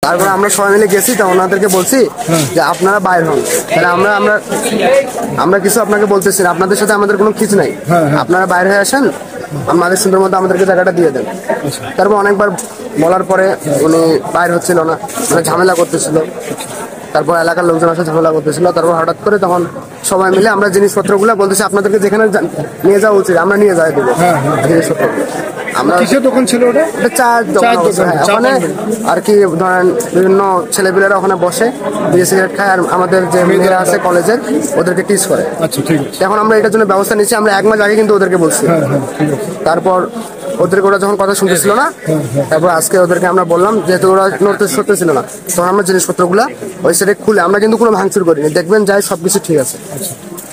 তারপরে আমরা সবাই মিলে গেছি, তো ওনাদেরকে বলছি যে আপনারা বাইর হন, তাহলে আমরা আমরা আমরা কিছু আপনাকে বলতেছি না, আপনাদের সাথে আমাদের কোনো কিছু নাই, আপনারা বাইরে হয়ে আসেন, আমাদের সুন্দর মতো আমাদেরকে জায়গাটা দিয়ে দেন। তারপর অনেকবার বলার পরে উনি বাইর হচ্ছিল না, মানে ঝামেলা করতেছিল। তারপর এলাকার লোকজন আসে ঝামেলা করতেছিল। তারপর হঠাৎ করে তখন সবাই মিলে আমরা জিনিসপত্রগুলো বলতেছি আপনাদেরকে যেখানে নিয়ে যাওয়া উচিত আমরা নিয়ে যাই দেবো জিনিসপত্র। আমরা কিসের দোকান ছিল ওটা? চায়ের দোকান, ওখানে আর কি ধরেন বিভিন্ন ছেলেপিলেরা ওখানে বসে বিড়ি সিগারেট খায়, আর আমাদের যে মেয়েরা আছে কলেজের ওদেরকে টিচ করে। আচ্ছা, ঠিক আছে। এখন আমরা এটার জন্য ব্যবস্থা নিচ্ছি, আমরা 1 মাস আগে কিন্তু ওদেরকে বলছি। তারপর ওদেরকে ওরা যখন কথা শুনতেছিল না, তারপর আজকে ওদেরকে আমরা বললাম, যেহেতু ওরা নড়তে সরতেছিল না, তখন আমরা জিনিসপত্রগুলো ওই সাইডে খুলে, আমরা কিন্তু কোনো ভাঙচুর করিনি, দেখবেন যাই সবকিছু ঠিক আছে,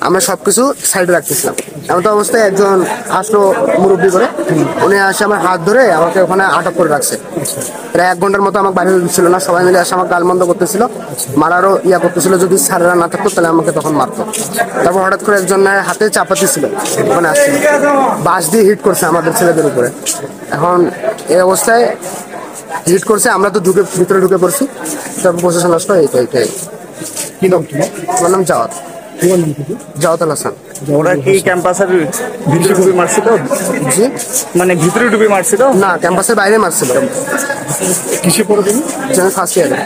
আমরা সবকিছু সাইডে রাখতেছিলাম। এমন তো অবস্থায় একজন আসলো মুরব্বী করে, উনি আসে আমার হাত ধরে আমাকে ওখানে আটক করে রাখছে। প্রায় 1 ঘন্টার মতো আমাকে বাইরে দিচ্ছিল না, সবাই মিলে এসে আমার গালমন্দ করতেছিল, মারারও করতেছিল, যদি স্যারেরা না থাকতো তাহলে আমাকে তখন মারতো। তারপর হঠাৎ করে একজনের হাতে চাপাতি ছিল, ওখানে আসছিল, বাঁশ দিয়ে হিট করছে আমাদের ছেলেদের উপরে। এখন এই অবস্থায় হিট করছে, আমরা তো ভিতরে ঢুকে পড়ছি, তারপর প্রশাসন আসলো। এইটাই কি নাম তোমার? আমার নাম জাওয়াত, জাওয়াত হাসান। ওরা কি ক্যাম্পাসের ভিতরে ডুবে মারছিল? জি, মানে ভিতরে ডুবে মারছিল না, ক্যাম্পাসের বাইরে মারছিল। কিসে পড়ে তুমি? ফার্স্ট ইয়ারে।